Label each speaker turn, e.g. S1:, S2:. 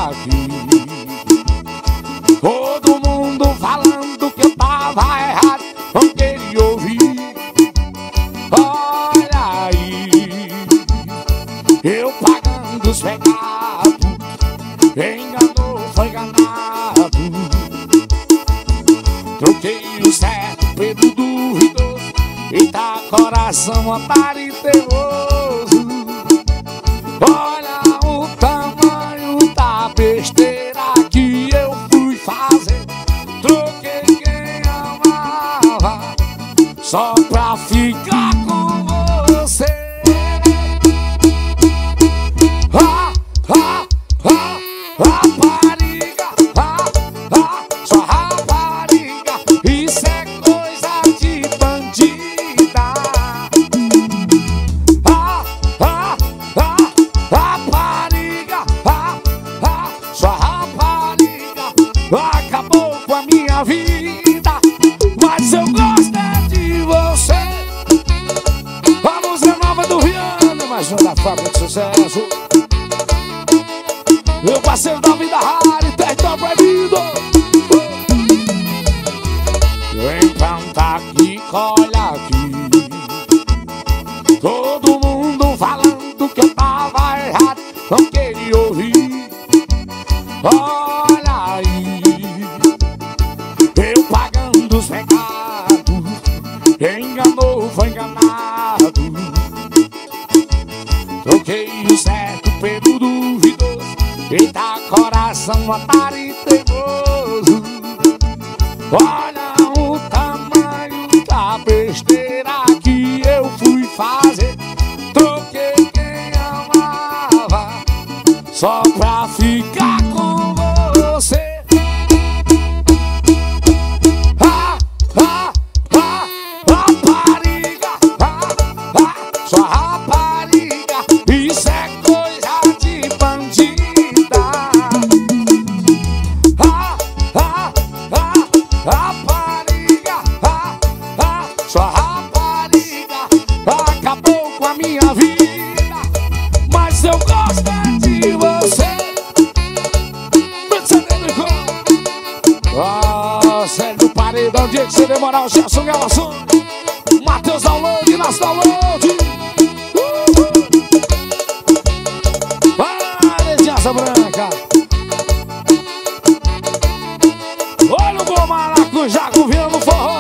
S1: aqui. Todo mundo falando que eu tava errado, não queria ouvir. Olha aí, eu pagando os pecados, enganou, foi enganado. Troquei o certo pelo duvidoso, eita coração otário e teimoso. Olha o tamanho da besteira que eu fui fazer. Troquei quem amava só pra ficar com você. Rapariga, só rapariga, isso é coisa de bandida. Rapariga, só rapariga, acabou com a minha vida, mas eu gosto é de você. A música nova do Rihanna, mais uma da fábrica de sucesso. Meu parceiro da vida rara e território proibido. Então tá aqui, olha aqui. Todo mundo falando que eu tava errado, não queria ouvir. Olha aí, eu pagando os pecados, enganou, foi enganado. Troquei o certo pelo duvidoso, eita coração otário e teimoso. Olha o tamanho da besteira que eu fui fazer. Troquei quem amava só pra ficar com você. Rapariga, só rapariga, isso é coisa de bandida. Rapariga, só rapariga, acabou com a minha vida, mas eu gosto é de você. Sérgio Paredão, dia que você demorar, o Gerson Galação, Matheus Download, nosso download. Vai, de asa branca. Olha o bom maracujá com vindo no forró.